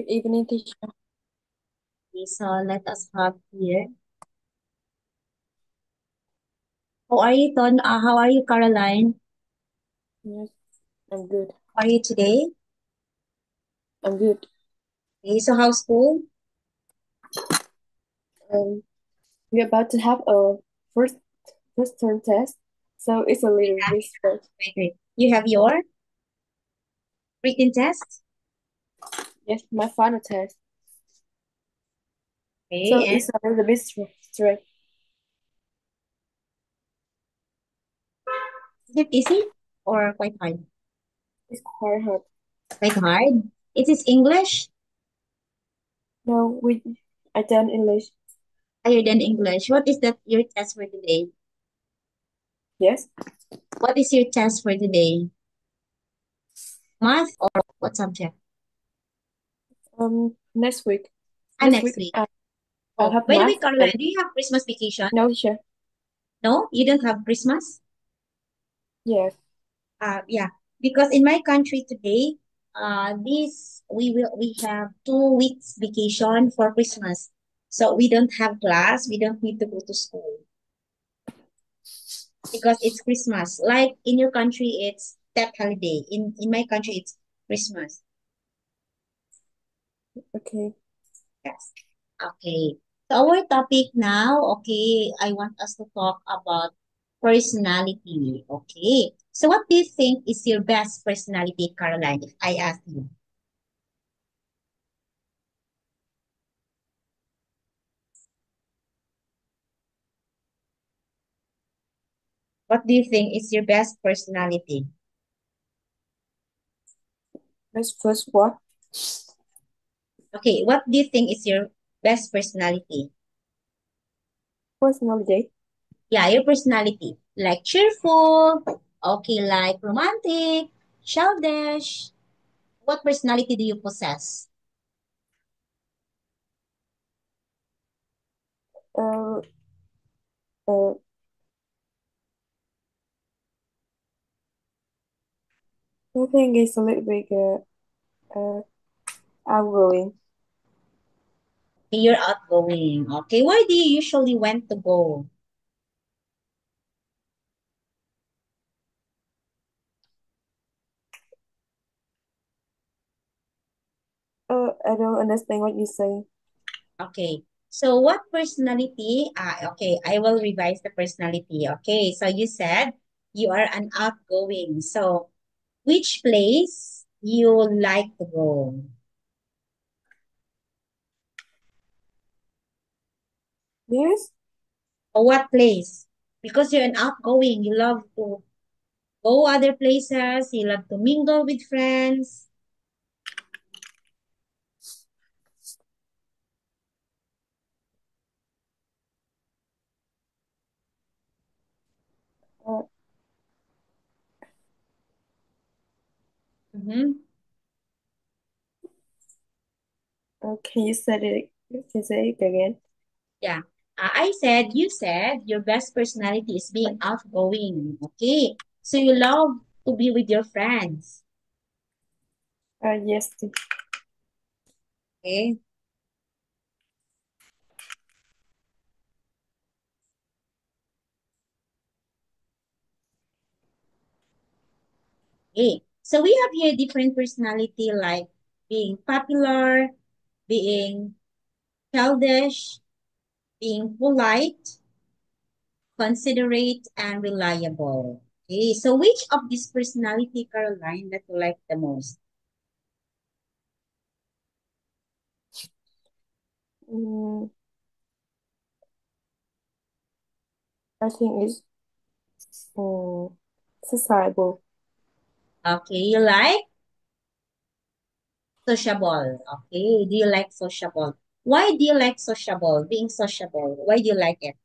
Good evening, teacher. Okay, so let us have here. How are you, Ton? How are you, Caroline? Yes, I'm good. How are you today? I'm good. Okay, so how's school? Um, we're about to have a first first term test, so it's a little bit stressful. Wait, wait. You have your written test? Yes, my final test, Okay, so and it's a little bit stress. is it easy or quite hard? It's quite hard. Quite hard. It is English, No, I done English. higher than English. What is that your test for today? Yes. What is your test for today? Math or what subject? Next week. Next Next week, week. I'll Oh, have by the way, math and Caroline, do you have Christmas vacation? no teacher. No, you don't have Christmas? Yes. Yeah, because in my country today, this we have 2 weeks vacation for Christmas. So we don't have class, we don't need to go to school because it's Christmas. Like in your country, it's that holiday. In my country, it's Christmas. Okay. Yes. Okay. So our topic now, okay, I want us to talk about personality. Okay. So what do you think is your best personality, Caroline, if I ask you? What do you think is your best personality? Let's first what? Okay, what do you think is your best personality? Personality. Yeah, your personality. Like cheerful, okay, like romantic, childish. What personality do you possess? Uh, uh, I think it's a little bit outgoing. You're outgoing. Okay, where do you usually want to go? I don't understand what you say. Okay, so what personality? Okay, I will revise the personality. Okay, so you said you are an outgoing. So which place you like to go? Yes. Or what place? Because you're an outgoing, you love to go other places, you love to mingle with friends. Uh, Mm-hmm. can you say it? Can you say it again? Yeah. You said your best personality is being outgoing. Okay. So you love to be with your friends. Yes. Okay. Okay. So we have here different personality like being popular, being childish, being polite, considerate, and reliable. Okay, so which of this personality, Caroline, that you like the most? Mm, I think it's um, sociable. Okay, you like sociable. Okay, do you like sociable? Why do you like sociable? Being sociable. Why do you like it?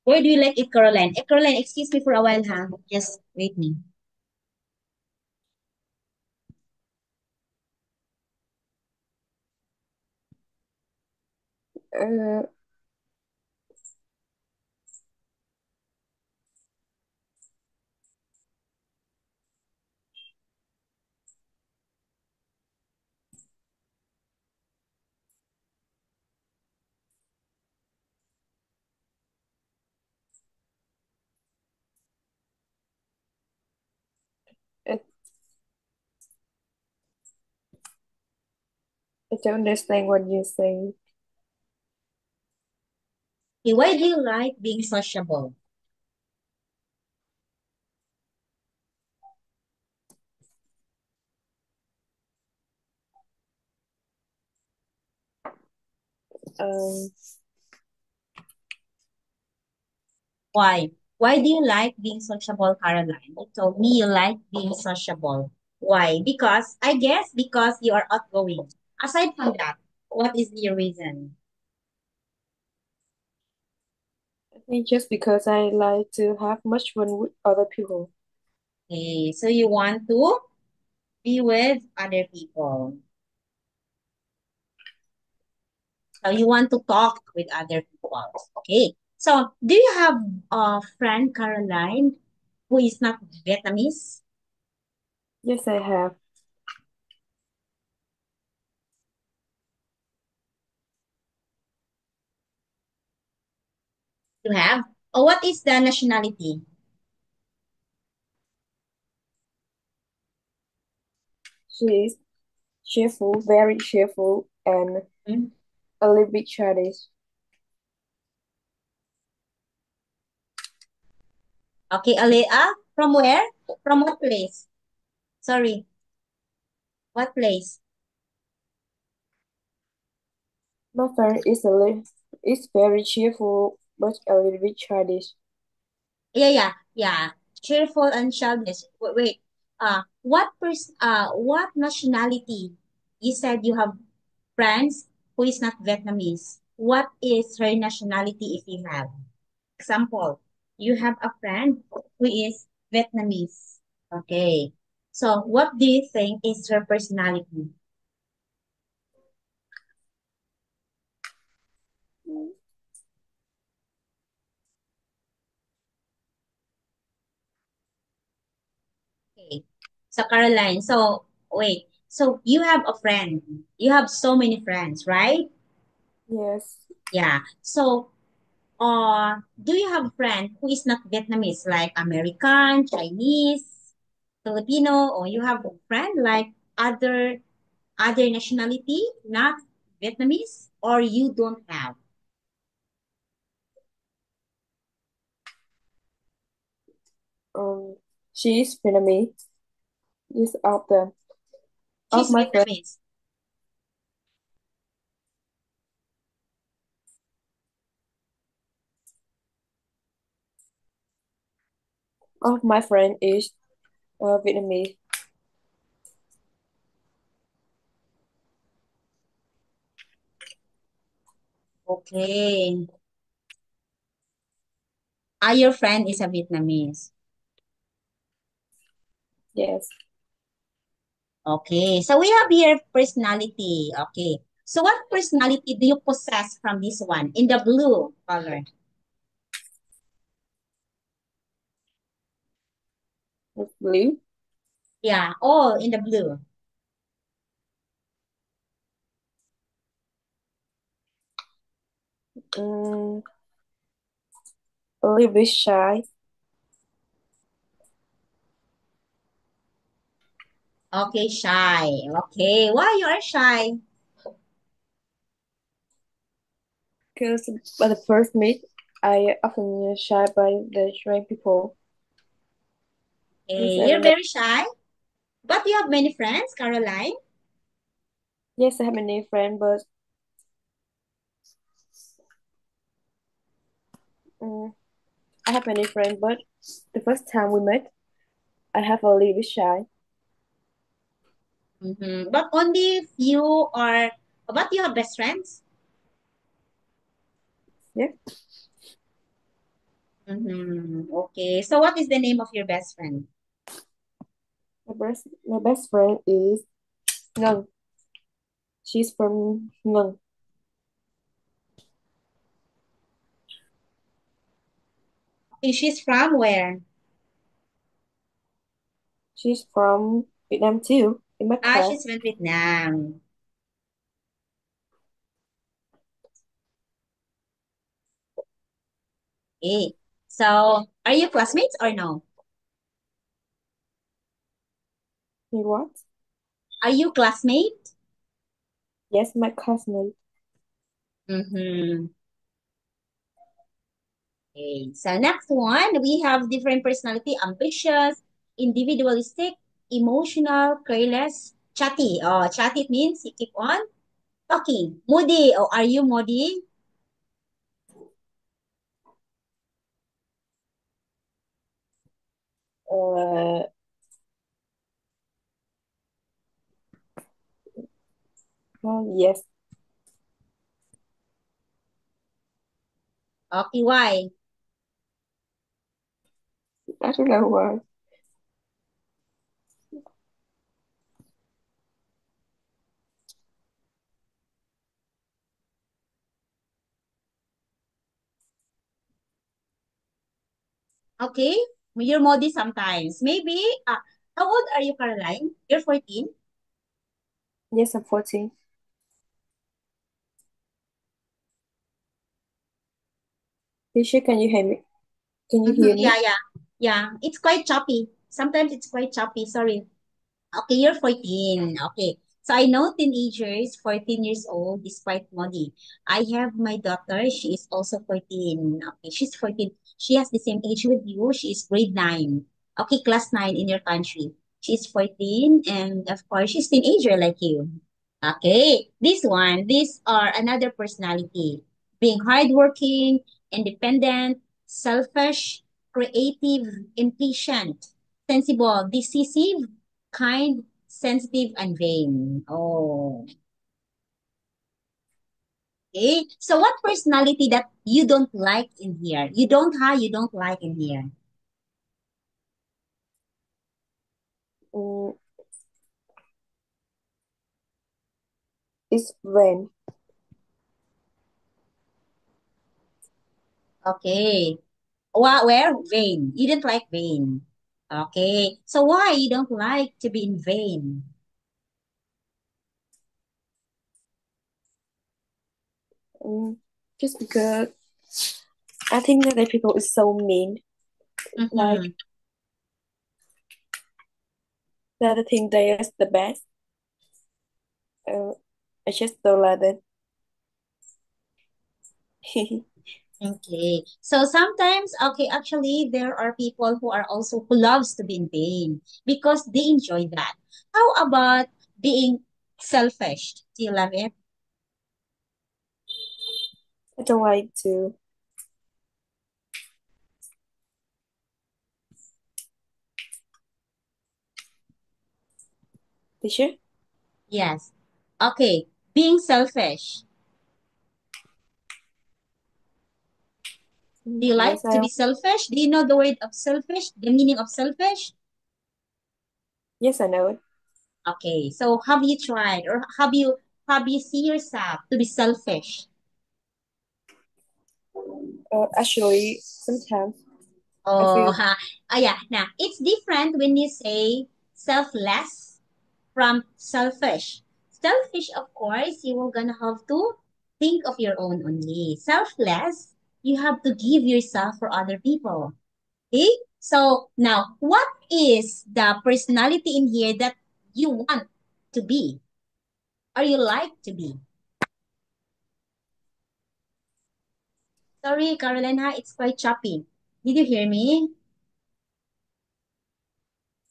Why do you like it, Caroline? Caroline, excuse me for a while, huh? Just wait me. Uh, I don't understand what you say. Okay, why do you like being sociable? Um, Why? Why do you like being sociable, Caroline? You told me you like being sociable. Why? Because I guess because you are outgoing. Aside from that, what is your reason? I think just because I like to have much fun with other people. Okay, so you want to be with other people. So you want to talk with other people. Okay. So do you have a friend, Caroline, who is not Vietnamese? Yes, I have. You have? Or what is the nationality? She is cheerful, very cheerful, and Hmm? a little bit childish. Okay, Alea, from where? From what place? Sorry, what place? My friend is very cheerful, but a little bit childish. Yeah. Cheerful and childish. Wait. What nationality? You said you have friends who is not Vietnamese. What is her nationality if you have? Example, you have a friend who is Vietnamese. Okay. So what do you think is her personality? Okay. So Caroline, so wait. So you have a friend. You have so many friends, right? Yes, Yeah. So do you have a friend who is not Vietnamese, like American, Chinese, Filipino, or you have a friend like other nationality, not Vietnamese, or you don't have? um, she is Vietnamese. Is of She's my friend Vietnamese. of my friend is Vietnamese. Okay. Your friend is a Vietnamese. Yes, Okay. So we have here personality. Okay. So what personality do you possess from this one in the blue color? it's blue. Yeah, all in the blue. Mm, a little bit shy Okay, shy. Okay. Why you are shy? because by the first meet, I often shy by the strange people. Yes, Okay, I you're don't know. very shy, but you have many friends, Caroline. Yes, I have many friends, but mm, I have many friends, but the first time we met, I have a little bit shy. But only few or but you have best friends. Yeah, Okay, so what is the name of your best friend? my best friend is Nung. She's from Nung. Okay, she's from where? She's from Vietnam too, in my She's class. from Vietnam. Okay, so are you classmates or no? In what? Are you classmate? Yes, my classmate. Mm-hmm. Okay. So next one, we have different personality, ambitious, individualistic, emotional, careless, chatty. Oh, chatty means you keep on talking. Moody. Oh, are you moody? Uh, well, yes. Okay, why? I don't know why. Okay. You're moody sometimes. Maybe, how old are you, Caroline? You're 14? Yes, I'm 14. Tisha, can you hear me? Can you Mm-hmm. hear Yeah, me? yeah. Yeah. It's quite choppy. Sometimes it's quite choppy. Sorry. Okay, you're 14. Okay. So I know teenagers, 14 years old, is quite moody. I have my daughter. She is also 14. Okay, she's 14. She has the same age with you. She is grade 9. Okay, class 9 in your country. She's 14 and of course she's teenager like you. Okay, this one, these are another personality. Being hardworking, independent, selfish, creative, impatient, sensible, decisive, kind, sensitive, and vain. Oh, okay. So what personality that you don't like in here? You don't like in here. Mm, it's when. Okay. Where? Vain. You didn't like vain. Okay. So why you don't like to be in vain? Mm, just because I think that the people is so mean. Mm-hmm. Like, they think they is the best. Uh, I just don't like that. Okay. So sometimes, okay, actually, there are people who are also who loves to be in vain because they enjoy that. How about being selfish? Do you love it? I don't like to. Tisha? Yes. Okay. Being selfish. Do you like Yes, to I. be selfish? Do you know the word of selfish? The meaning of selfish? Yes, I know it. Okay. So have you tried or have you see yourself to be selfish? Actually, sometimes I Oh, feel. yeah. Now it's different when you say selfless from selfish. Selfish, of course, you are gonna have to think of your own only. Selfless, you have to give yourself for other people. Okay? So now, what is the personality in here that you want to be or you like to be? Sorry, Carolina, it's quite choppy. Did you hear me?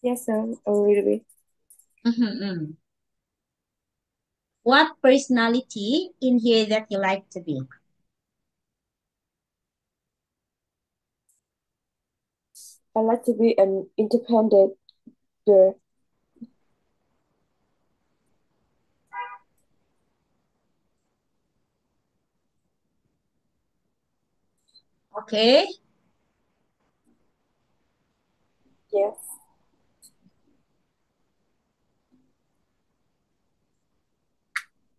Yes, a little bit. Mm-hmm. What personality in here that you like to be? I like to be an independent girl. Okay. Yes,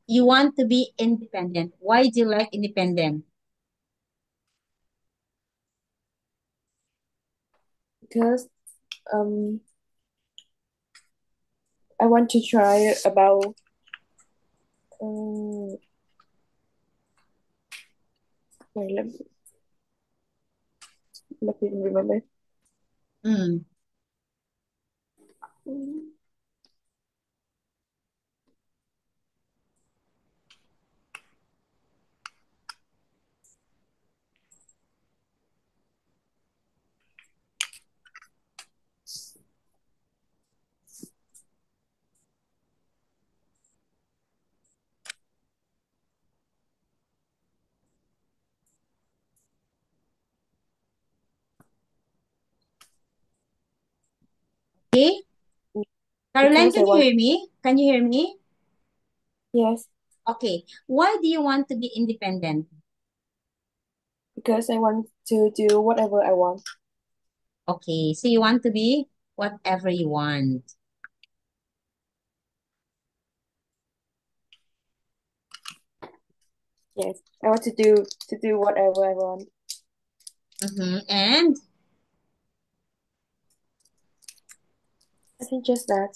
You want to be independent. Why do you like independent? because um I want to try about um wait, let me remember. Mm. Mm, Okay? Caroline, because I can you want, hear me? Can you hear me? yes, Okay. Why do you want to be independent? because I want to do whatever I want. Okay. So you want to be whatever you want. Yes, I want to do whatever I want. And I think just that.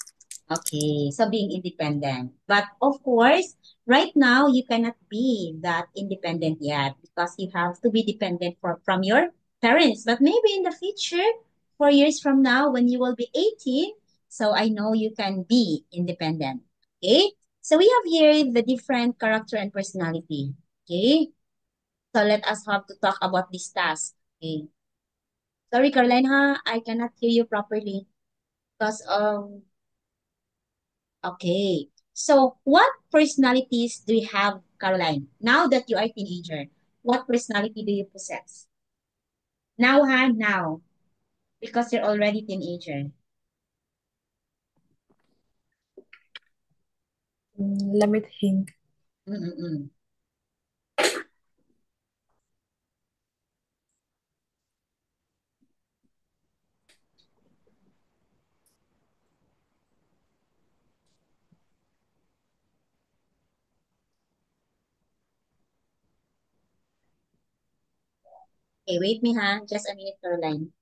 okay, so being independent. But of course, right now you cannot be that independent yet because you have to be dependent from your parents. But maybe in the future, 4 years from now, when you will be 18, so I know you can be independent. Okay? So we have here the different character and personality. Okay? So let us have to talk about this task. Okay. Sorry, Caroline, ha? I cannot hear you properly because okay. So, what personalities do you have, Caroline? Now that you are a teenager, what personality do you possess? Now, ha? Now. Because you're already teenager. Let me think. Mm-mm-mm. Okay, wait me, ha? Just a minute, Caroline.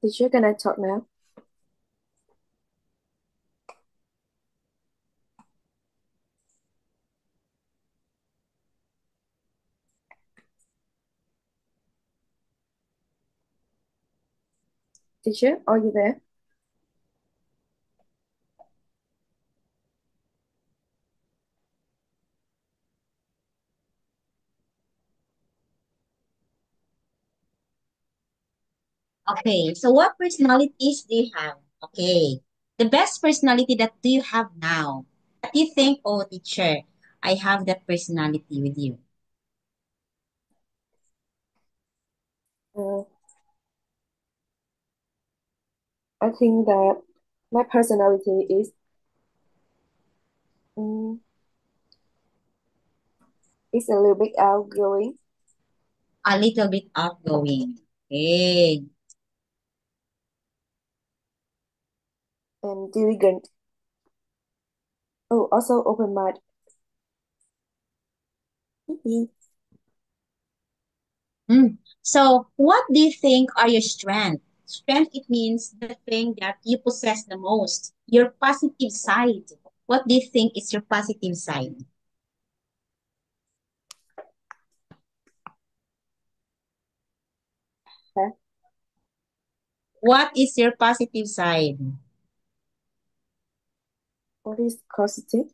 Teacher, can I talk now? Teacher, are you there? Okay, so what personalities do you have? Okay, the best personality that do you have now? That you think, oh, teacher, I have that personality with you. Uh, I think that my personality um, is a little bit outgoing A little bit outgoing. Okay. and diligent. Oh, also open-minded. Mhm. Mm. So, what do you think are your strengths? Strength, it means the thing that you possess the most, your positive side. What do you think is your positive side? Huh? What is your positive side? What is positive?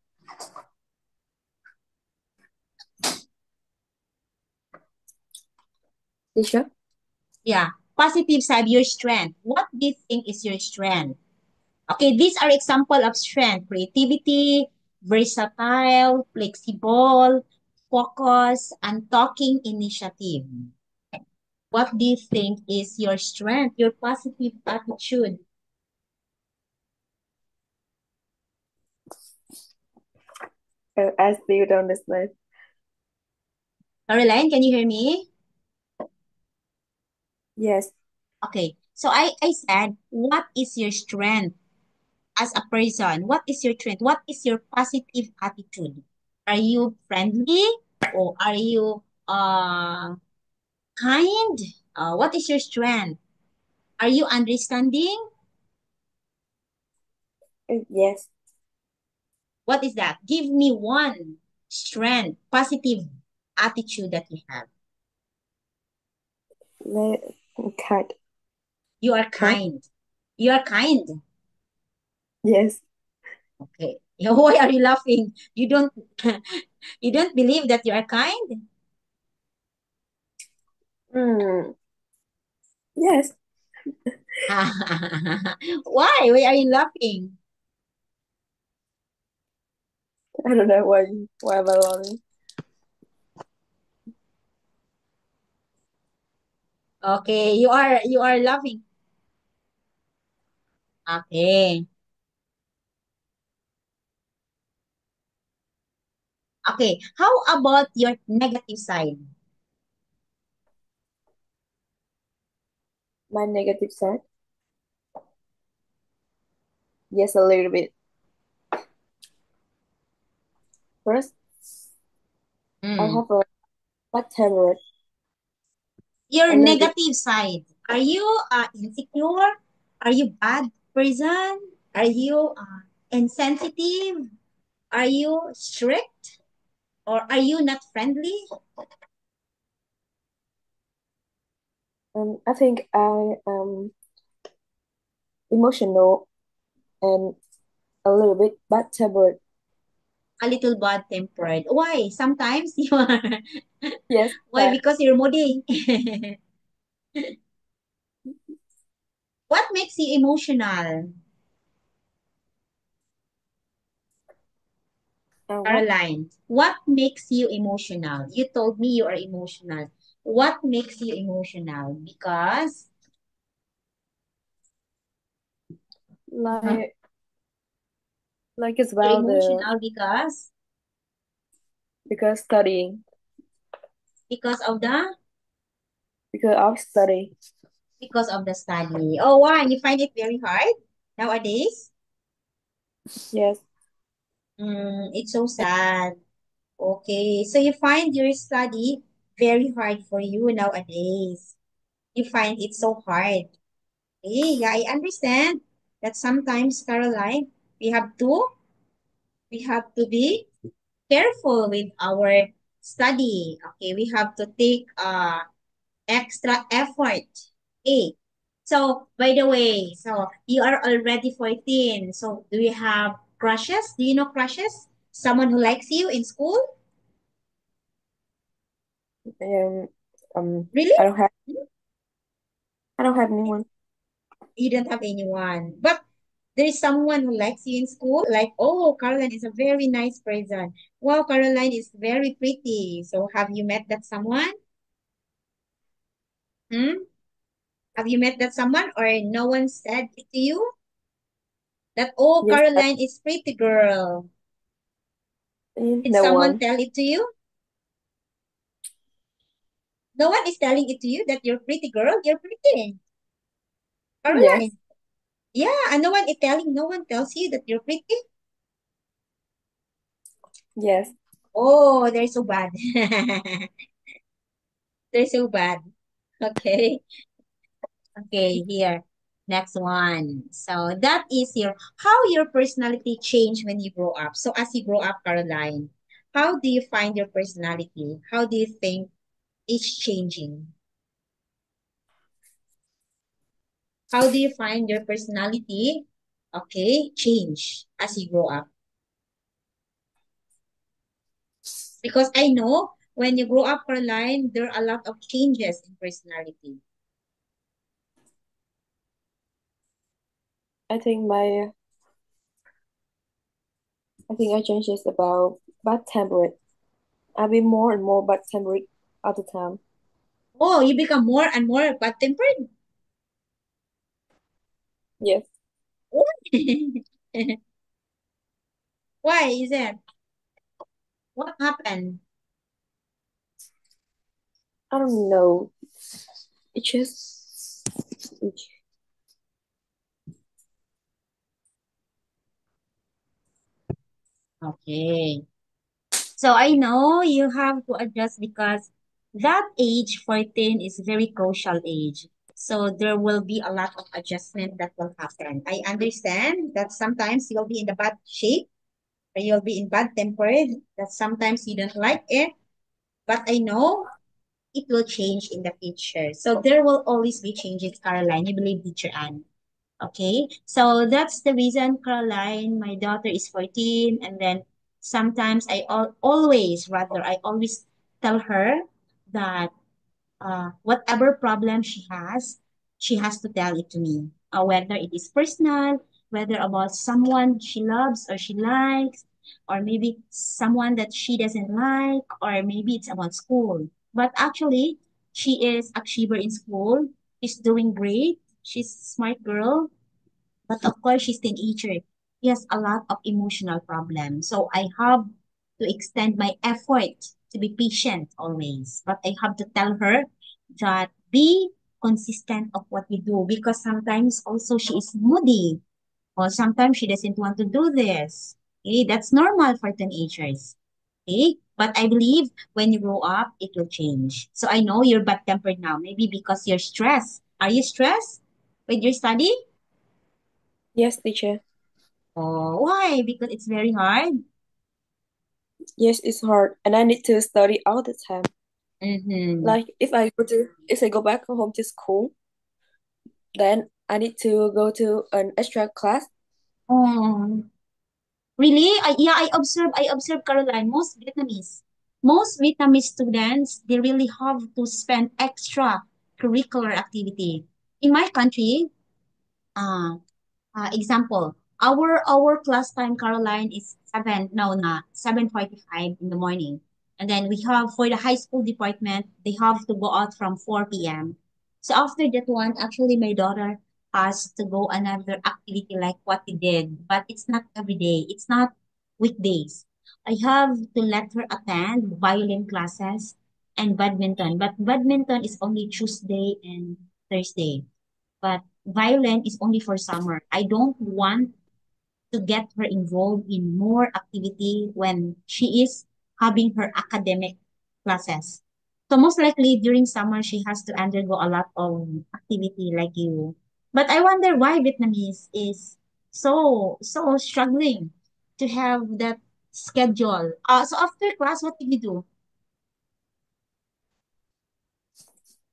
Teacher? Yeah, positive side, your strength. What do you think is your strength? Okay, these are example of strength: creativity, versatile, flexible, focus, and talking initiative. What do you think is your strength, your positive attitude? I still don't understand. Caroline, can you hear me? Yes. Okay, so I said, what is your strength as a person? What is your strength? What is your positive attitude? Are you friendly or are you kind? What is your strength? Are you understanding? Yes. What is that? Give me one strength, positive attitude that you have. Let cat. You are Cat. kind. You are kind. Yes. Okay. Why are you laughing? You don't you don't believe that you are kind? Hmm. Yes. Why? Why are you laughing? I don't know why am I laughing. Okay, you are laughing. Okay. Okay. How about your negative side? My negative side. Yes, a little bit. First, I Mm. have a bad temper. Your A little bit. negative side. Are you insecure? Are you bad person? Are you insensitive? Are you strict? Or are you not friendly? I think I am emotional and a little bit bad tempered. A little bad tempered. Why? Sometimes you are. Yes. Why? Because you're moody. What makes you emotional? What? Caroline, what makes you emotional? You told me you are emotional. What makes you emotional? Because Like as you're well the emotional because studying because of the because of study. because of the study. Oh, why? You find it very hard nowadays? Yes. It's so sad. Okay, so you find your study very hard for you nowadays. You find it so hard. Okay, yeah, I understand that sometimes, Caroline, we have to we have to be careful with our study. Okay, we have to take extra effort. Okay. So, by the way, so you are already 14. So, do you have crushes? Do you know crushes? Someone who likes you in school? Um. Really? I don't have anyone. You don't have anyone. But there is someone who likes you in school. Like, oh, Caroline is a very nice person. Wow, Caroline is very pretty. So, have you met that someone? Hmm? Have you met that someone or no one said it to you? That, oh, Yes. Caroline is pretty girl. Did No someone one. tell it to you? No one is telling it to you that you're pretty girl. You're pretty. Yes. Caroline. Yeah, and no one tells you that you're pretty. Yes. Oh, they're so bad. They're so bad. Okay. Okay, here. Next one. So that is how your personality changed when you grow up. So as you grow up, Caroline, how do you find your personality? How do you think it's changing? How do you find your personality? Okay, change as you grow up. Because I know when you grow up, Caroline, there are a lot of changes in personality. I think my I think I changes about bad tempered. I'll be more and more bad tempered all the time. Oh, you become more and more bad-tempered? Yes, Why is that? What happened? I don't know. It just Okay. So I know you have to adjust because that age 14 is very crucial age. So there will be a lot of adjustment that will happen. I understand that sometimes you'll be in the bad shape or you'll be in bad tempered, that sometimes you don't like it, but I know it will change in the future. So there will always be changes, Caroline. You believe, teacher Anne. Okay, so that's the reason, Caroline, my daughter is 14, and then sometimes I always tell her that whatever problem she has to tell it to me, whether it is personal, whether about someone she loves or she likes, or maybe someone that she doesn't like, or maybe it's about school. But actually, she is achiever in school. She's doing great. She's a smart girl, but of course, she's teenager. She has a lot of emotional problems. So I have to extend my effort to be patient always. But I have to tell her that be consistent of what we do because sometimes also she is moody or sometimes she doesn't want to do this. Okay, that's normal for teenagers. Okay, but I believe when you grow up, it will change. So I know you're bad tempered now, maybe because you're stressed. Are you stressed with your study? yes, teacher. Oh, why? Because it's very hard. Yes, it's hard, and I need to study all the time. Mm-hmm. Like if I go back home to school, then I need to go to an extra class. Oh, really? I observe, Caroline, most Vietnamese students, they really have to spend extra curricular activity. In my country, uh, example, our class time, Caroline, is 7:45 in the morning. And then we have for the high school department, they have to go out from 4 p.m. So after that one, actually my daughter has to go another activity like what he did, but it's not every day. It's not weekdays. I have to let her attend violin classes and badminton, but badminton is only Tuesday and Thursday, but violin is only for summer. I don't want to get her involved in more activity when she is having her academic classes. So most likely during summer she has to undergo a lot of activity like you. But I wonder why Vietnamese is so struggling to have that schedule. So after class, what did you do?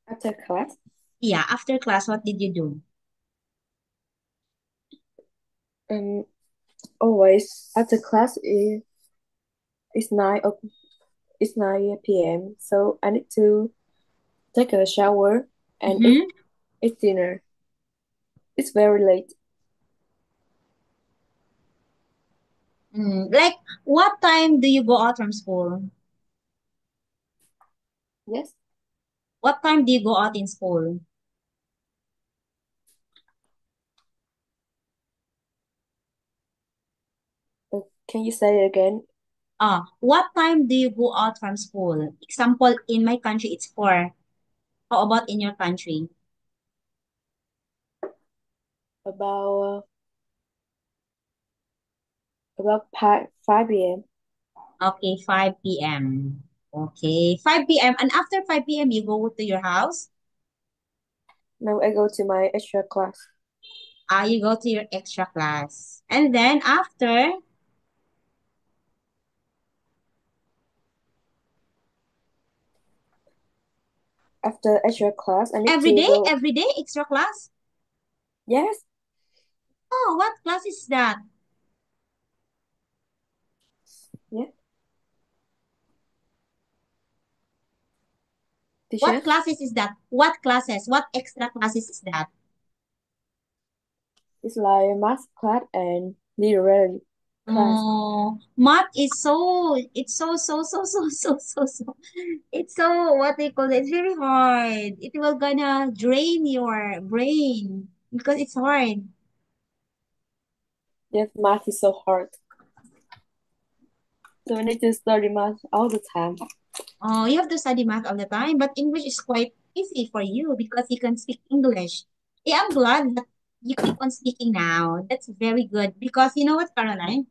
After class. Yeah, after class, what did you do? Um, always after class is 9 p.m. So I need to take a shower and eat Mm-hmm. eat dinner. It's very late. Like, what time do you go out from school? Yes. What time do you go out in school? Can you say it again? What time do you go out from school? Example, in my country, it's 4. How about in your country? About about 5 p.m. Okay, 5 p.m. Okay, 5 p.m. And after 5 p.m., you go to your house? Now I go to my extra class. You go to your extra class. And then after, After extra class, I need to go. every day, extra class? Yes. Oh, what class is that? Yeah. What Teacher. classes is that? What classes? What extra classes is that? It's like math class and literary class. Oh, math is it's it's so, what they call it, it's very hard. It will gonna drain your brain because it's hard. Yes, math is so hard. So we need to study math all the time. Oh, you have to study math all the time, but English is quite easy for you because you can speak English. Yeah, I'm glad that you keep on speaking now. That's very good because you know what, Caroline?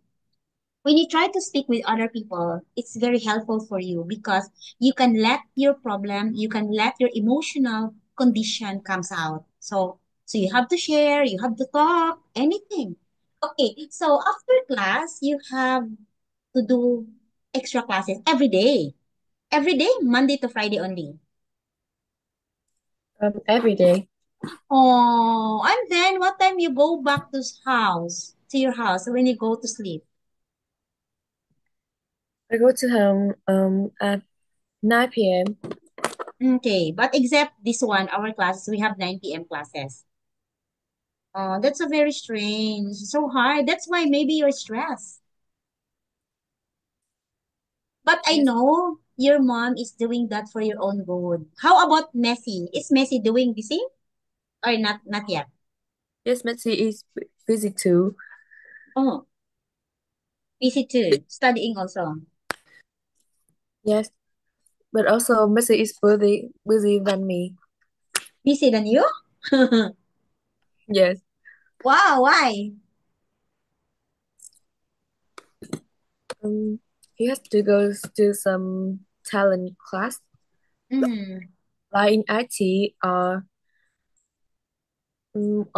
When you try to speak with other people, it's very helpful for you because you can let your problem, you can let your emotional condition comes out. So you have to share, you have to talk, anything. Okay, so after class, you have to do extra classes every day. Every day, Monday to Friday only. Every day. Oh, and then what time you go back to your house when you go to sleep? I go to home at 9 p.m. Okay, but except this one, our classes, we have 9 p.m. classes. Oh, that's a very strange, so hard. That's why maybe you're stressed. But I Yes. know your mom is doing that for your own good. How about Messi? Is Messi doing the same or not yet? Yes, Messi is busy too. Oh, busy too, studying also. Yes, but also Messi is busy than me. Busy than you? Yes. Wow, why? Um, he has to go to some talent class, Mm, like in IT or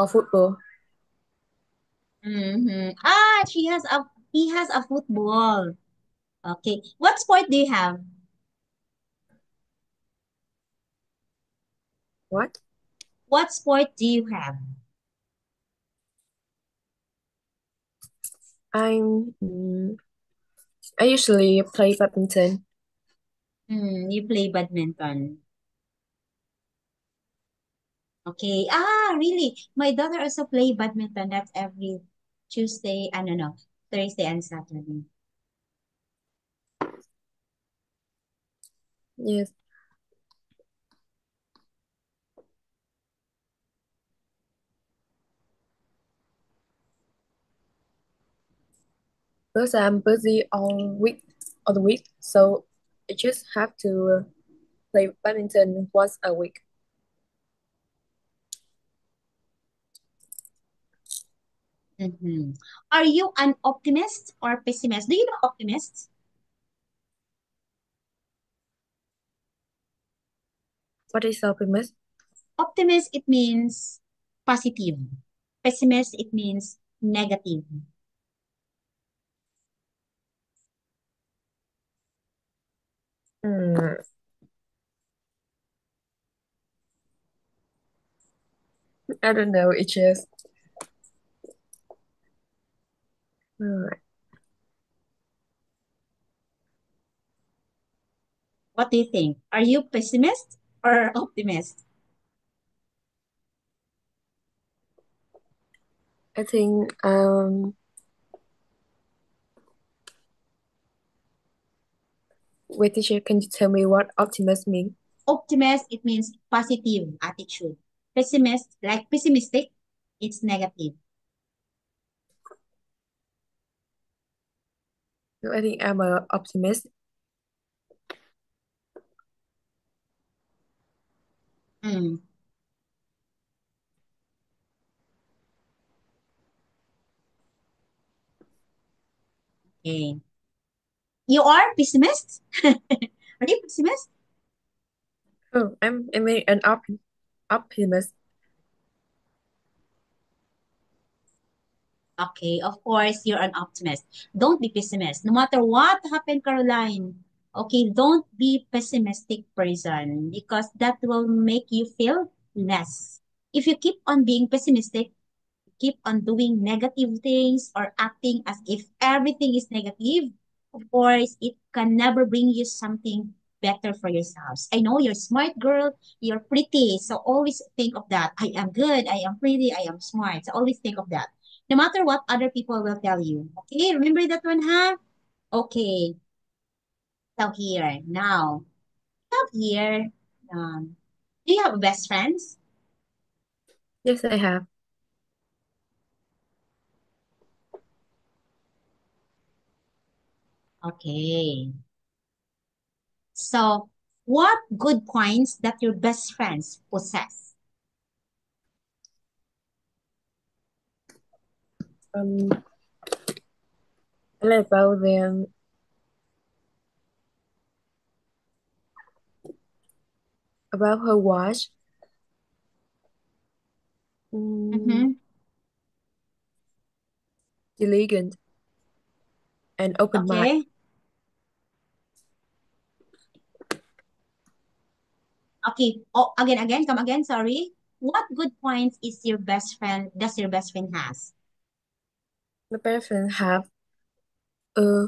football. mm-hmm. Ah, he has a football. Okay. What sport do you have? What? What sport do you have? I'm I usually play badminton. You play badminton. Okay. Ah, really? My daughter also play badminton. That's every Tuesday, I don't know, Thursday and Saturday. Yes, because I'm busy all the week, so I just have to play badminton once a week. Mm-hmm. Are you an optimist or pessimist? Do you know optimist? What is optimist? Optimist, it means positive. Pessimist, it means negative. Hmm, I don't know. It's just uh, What do you think? Are you pessimist or optimist? I think wait, teacher, can you tell me what optimist mean? Optimist, it means positive attitude. Pessimist, like pessimistic, it's negative. No, I think I'm a optimist. Mm, okay. You are pessimist? Are you pessimist? Oh, I'm an optimist. Okay, of course, you're an optimist. Don't be pessimist. No matter what happened, Caroline. Okay, don't be pessimistic person because that will make you feel less. If you keep on being pessimistic, keep on doing negative things or acting as if everything is negative, of course, it can never bring you something better for yourselves. I know you're smart girl, you're pretty. So always think of that. I am good, I am pretty, I am smart. So always think of that. No matter what other people will tell you. Okay, remember that one, huh? Okay, so here, now, have here, do you have best friends? Yes, I have. Okay. So, what good points that your best friends possess? Um, I like about her watch. Mm, Mm-hmm. Diligent and open mind. Okay. Okay. Oh, again, come again. Sorry. What good points is your best friend? Does your best friend has? My best friend have a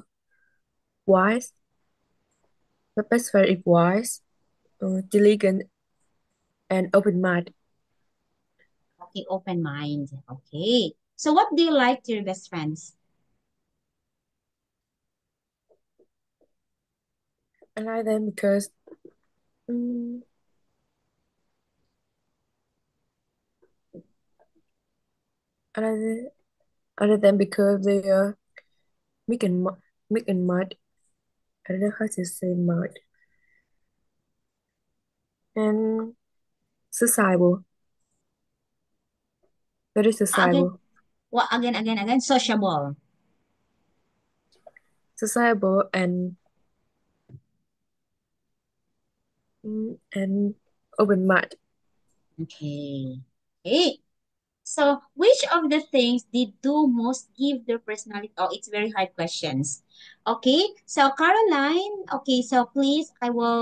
wise. My best friend is wise, diligent, and open mind. Okay, open mind. Okay. So, what do you like to your best friends? I like them because mm, I like them, I like them because they are meek and meek and mild. I don't know how to say mild and sociable. Very Again, sociable, what? Again. Sociable. sociable and open mind. Okay. Okay. So, which of the things did do most give their personality? Oh, it's very hard questions. Okay. So, Caroline. Okay. So, please, I will.